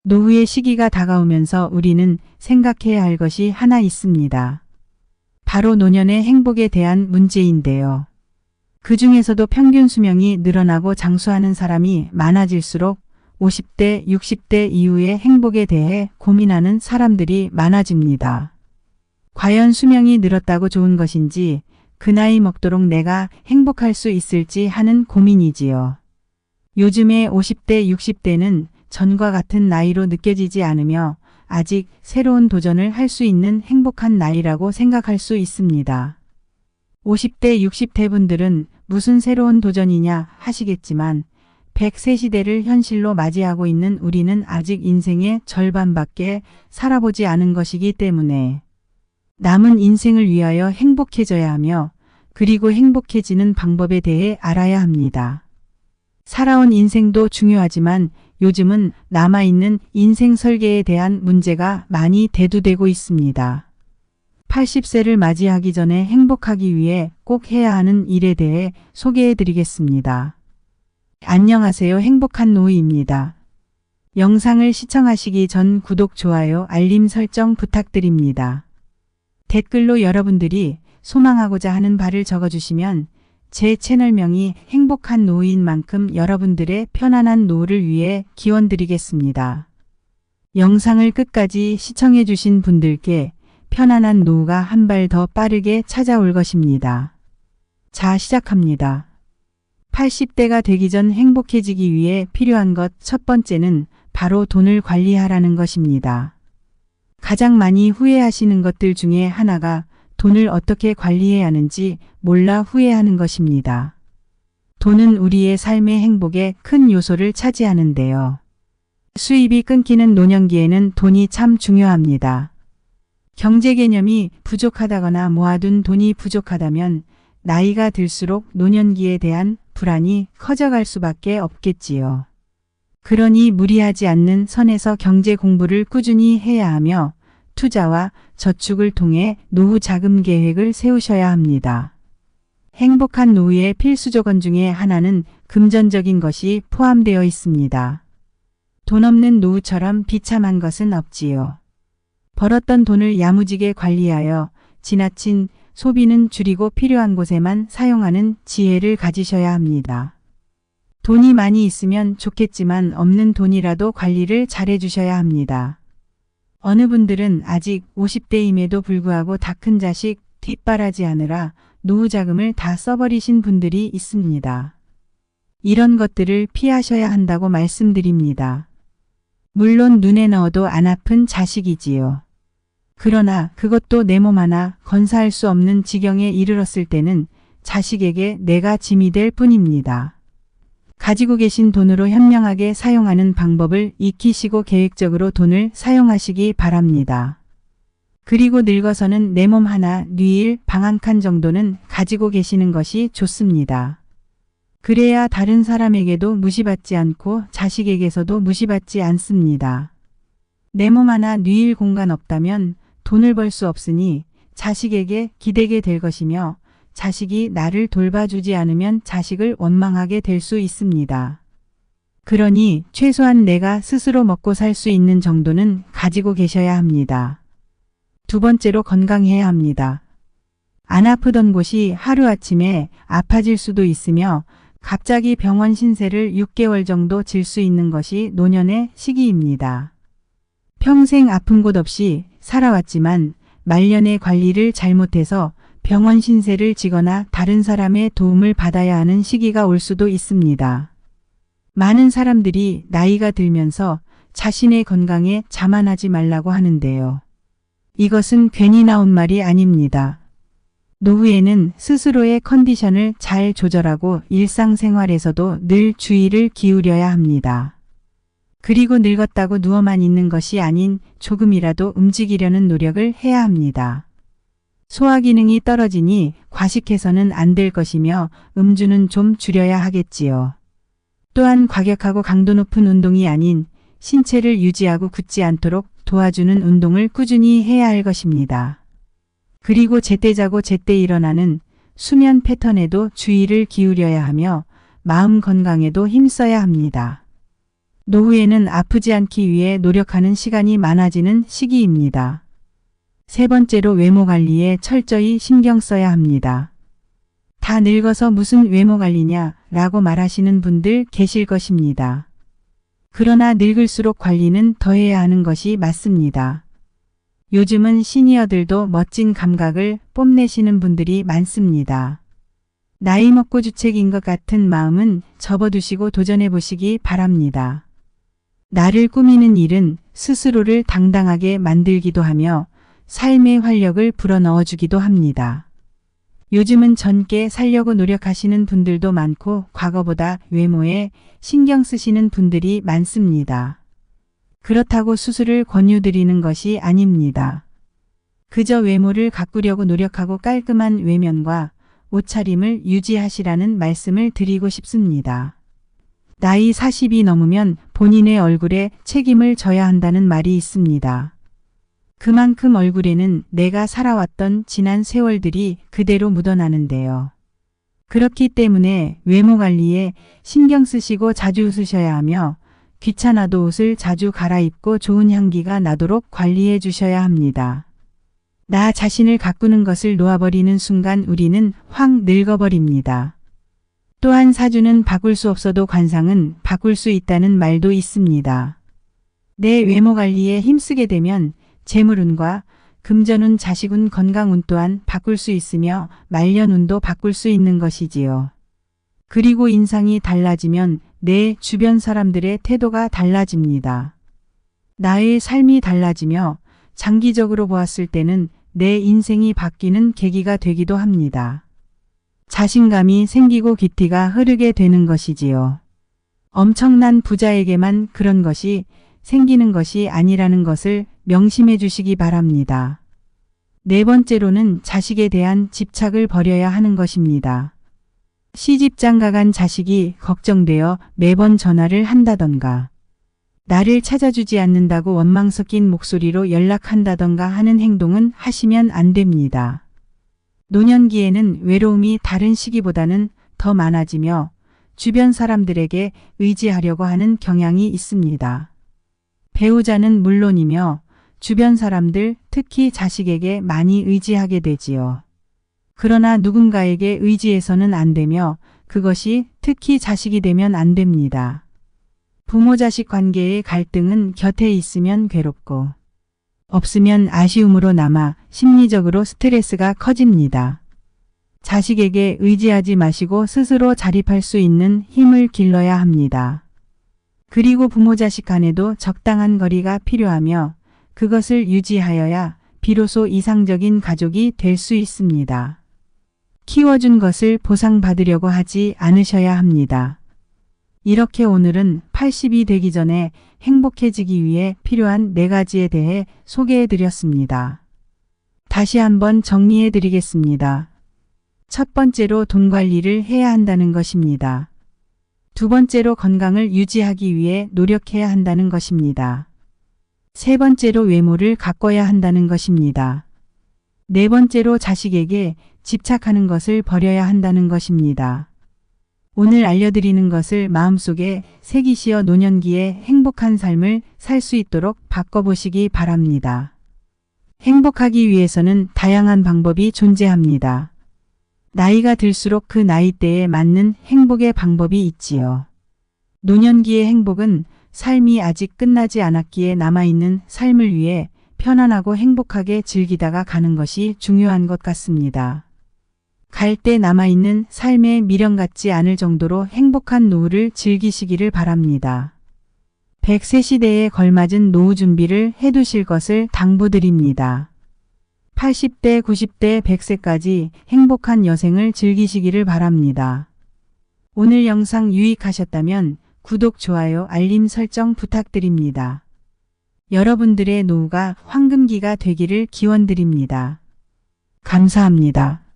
노후의 시기가 다가오면서 우리는 생각해야 할 것이 하나 있습니다. 바로 노년의 행복에 대한 문제인데요. 그 중에서도 평균 수명이 늘어나고 장수하는 사람이 많아질수록 50대, 60대 이후의 행복에 대해 고민하는 사람들이 많아집니다. 과연 수명이 늘었다고 좋은 것인지, 그 나이 먹도록 내가 행복할 수 있을지 하는 고민이지요. 요즘의 50대, 60대는 전과 같은 나이로 느껴지지 않으며 아직 새로운 도전을 할 수 있는 행복한 나이라고 생각할 수 있습니다. 50대, 60대 분들은 무슨 새로운 도전이냐 하시겠지만 100세 시대를 현실로 맞이하고 있는 우리는 아직 인생의 절반밖에 살아보지 않은 것이기 때문에 남은 인생을 위하여 행복해져야 하며 그리고 행복해지는 방법에 대해 알아야 합니다. 살아온 인생도 중요하지만 요즘은 남아있는 인생 설계에 대한 문제가 많이 대두되고 있습니다. 80세를 맞이하기 전에 행복하기 위해 꼭 해야 하는 일에 대해 소개해 드리겠습니다. 안녕하세요. 행복한 노후입니다. 영상을 시청하시기 전 구독, 좋아요, 알림 설정 부탁드립니다. 댓글로 여러분들이 소망하고자 하는 바를 적어주시면 제 채널명이 행복한 노후인 만큼 여러분들의 편안한 노후를 위해 기원드리겠습니다. 영상을 끝까지 시청해 주신 분들께 편안한 노후가 한 발 더 빠르게 찾아올 것입니다. 자, 시작합니다. 80대가 되기 전 행복해지기 위해 필요한 것 첫 번째는 바로 돈을 관리하라는 것입니다. 가장 많이 후회하시는 것들 중에 하나가 돈을 어떻게 관리해야 하는지 몰라 후회하는 것입니다. 돈은 우리의 삶의 행복에 큰 요소를 차지하는데요. 수입이 끊기는 노년기에는 돈이 참 중요합니다. 경제 개념이 부족하다거나 모아둔 돈이 부족하다면 나이가 들수록 노년기에 대한 불안이 커져갈 수밖에 없겠지요. 그러니 무리하지 않는 선에서 경제 공부를 꾸준히 해야 하며 투자와 저축을 통해 노후 자금 계획을 세우셔야 합니다. 행복한 노후의 필수 조건 중에 하나는 금전적인 것이 포함되어 있습니다. 돈 없는 노후처럼 비참한 것은 없지요. 벌었던 돈을 야무지게 관리하여 지나친 소비는 줄이고 필요한 곳에만 사용하는 지혜를 가지셔야 합니다. 돈이 많이 있으면 좋겠지만 없는 돈이라도 관리를 잘 해주셔야 합니다. 어느 분들은 아직 50대임에도 불구하고 다 큰 자식 뒷바라지하느라 노후 자금을 다 써버리신 분들이 있습니다. 이런 것들을 피하셔야 한다고 말씀드립니다. 물론 눈에 넣어도 안 아픈 자식이지요. 그러나 그것도 내 몸 하나 건사할 수 없는 지경에 이르렀을 때는 자식에게 내가 짐이 될 뿐입니다. 가지고 계신 돈으로 현명하게 사용하는 방법을 익히시고 계획적으로 돈을 사용하시기 바랍니다. 그리고 늙어서는 내 몸 하나 뉘일 방 한 칸 정도는 가지고 계시는 것이 좋습니다. 그래야 다른 사람에게도 무시받지 않고 자식에게서도 무시받지 않습니다. 내 몸 하나 뉘일 공간 없다면 돈을 벌 수 없으니 자식에게 기대게 될 것이며 자식이 나를 돌봐주지 않으면 자식을 원망하게 될 수 있습니다. 그러니 최소한 내가 스스로 먹고 살 수 있는 정도는 가지고 계셔야 합니다. 두 번째로 건강해야 합니다. 안 아프던 곳이 하루아침에 아파질 수도 있으며 갑자기 병원 신세를 6개월 정도 질 수 있는 것이 노년의 시기입니다. 평생 아픈 곳 없이 살아왔지만 말년의 관리를 잘못해서 병원 신세를 지거나 다른 사람의 도움을 받아야 하는 시기가 올 수도 있습니다. 많은 사람들이 나이가 들면서 자신의 건강에 자만하지 말라고 하는데요. 이것은 괜히 나온 말이 아닙니다. 노후에는 스스로의 컨디션을 잘 조절하고 일상생활에서도 늘 주의를 기울여야 합니다. 그리고 늙었다고 누워만 있는 것이 아닌 조금이라도 움직이려는 노력을 해야 합니다. 소화 기능이 떨어지니 과식해서는 안 될 것이며 음주는 좀 줄여야 하겠지요. 또한 과격하고 강도 높은 운동이 아닌 신체를 유지하고 굳지 않도록 도와주는 운동을 꾸준히 해야 할 것입니다. 그리고 제때 자고 제때 일어나는 수면 패턴에도 주의를 기울여야 하며 마음 건강에도 힘써야 합니다. 노후에는 아프지 않기 위해 노력하는 시간이 많아지는 시기입니다. 세 번째로 외모 관리에 철저히 신경 써야 합니다. 다 늙어서 무슨 외모 관리냐 라고 말하시는 분들 계실 것입니다. 그러나 늙을수록 관리는 더 해야 하는 것이 맞습니다. 요즘은 시니어들도 멋진 감각을 뽐내시는 분들이 많습니다. 나이 먹고 주책인 것 같은 마음은 접어두시고 도전해 보시기 바랍니다. 나를 꾸미는 일은 스스로를 당당하게 만들기도 하며 삶의 활력을 불어넣어 주기도 합니다. 요즘은 젊게 살려고 노력하시는 분들도 많고 과거보다 외모에 신경 쓰시는 분들이 많습니다. 그렇다고 수술을 권유드리는 것이 아닙니다. 그저 외모를 가꾸려고 노력하고 깔끔한 외면과 옷차림을 유지하시라는 말씀을 드리고 싶습니다. 나이 40이 넘으면 본인의 얼굴에 책임을 져야 한다는 말이 있습니다. 그만큼 얼굴에는 내가 살아왔던 지난 세월들이 그대로 묻어나는데요. 그렇기 때문에 외모 관리에 신경 쓰시고 자주 웃으셔야 하며 귀찮아도 옷을 자주 갈아입고 좋은 향기가 나도록 관리해 주셔야 합니다. 나 자신을 가꾸는 것을 놓아버리는 순간 우리는 확 늙어버립니다. 또한 사주는 바꿀 수 없어도 관상은 바꿀 수 있다는 말도 있습니다. 내 외모 관리에 힘쓰게 되면 재물운과 금전운, 자식운, 건강운 또한 바꿀 수 있으며 말년운도 바꿀 수 있는 것이지요. 그리고 인상이 달라지면 내 주변 사람들의 태도가 달라집니다. 나의 삶이 달라지며 장기적으로 보았을 때는 내 인생이 바뀌는 계기가 되기도 합니다. 자신감이 생기고 귀티가 흐르게 되는 것이지요. 엄청난 부자에게만 그런 것이 생기는 것이 아니라는 것을 명심해 주시기 바랍니다. 네 번째로는 자식에 대한 집착을 버려야 하는 것입니다. 시집장가 간 자식이 걱정되어 매번 전화를 한다던가 나를 찾아주지 않는다고 원망 섞인 목소리로 연락한다던가 하는 행동은 하시면 안 됩니다. 노년기에는 외로움이 다른 시기보다는 더 많아지며 주변 사람들에게 의지하려고 하는 경향이 있습니다. 배우자는 물론이며 주변 사람들, 특히 자식에게 많이 의지하게 되지요. 그러나 누군가에게 의지해서는 안 되며 그것이 특히 자식이 되면 안 됩니다. 부모 자식 관계의 갈등은 곁에 있으면 괴롭고 없으면 아쉬움으로 남아 심리적으로 스트레스가 커집니다. 자식에게 의지하지 마시고 스스로 자립할 수 있는 힘을 길러야 합니다. 그리고 부모 자식 간에도 적당한 거리가 필요하며 그것을 유지하여야 비로소 이상적인 가족이 될 수 있습니다. 키워준 것을 보상받으려고 하지 않으셔야 합니다. 이렇게 오늘은 80이 되기 전에 행복해지기 위해 필요한 4가지에 대해 소개해 드렸습니다. 다시 한번 정리해 드리겠습니다. 첫 번째로 돈 관리를 해야 한다는 것입니다. 두 번째로 건강을 유지하기 위해 노력해야 한다는 것입니다. 세 번째로 외모를 가꿔야 한다는 것입니다. 네 번째로 자식에게 집착하는 것을 버려야 한다는 것입니다. 오늘 알려드리는 것을 마음속에 새기시어 노년기에 행복한 삶을 살 수 있도록 바꿔보시기 바랍니다. 행복하기 위해서는 다양한 방법이 존재합니다. 나이가 들수록 그 나이대에 맞는 행복의 방법이 있지요. 노년기의 행복은 삶이 아직 끝나지 않았기에 남아있는 삶을 위해 편안하고 행복하게 즐기다가 가는 것이 중요한 것 같습니다. 갈 때 남아있는 삶에 미련 같지 않을 정도로 행복한 노후를 즐기시기를 바랍니다. 100세 시대에 걸맞은 노후 준비를 해두실 것을 당부드립니다. 80대, 90대, 100세까지 행복한 여생을 즐기시기를 바랍니다. 오늘 영상 유익하셨다면 구독, 좋아요, 알림 설정 부탁드립니다. 여러분들의 노후가 황금기가 되기를 기원드립니다. 감사합니다.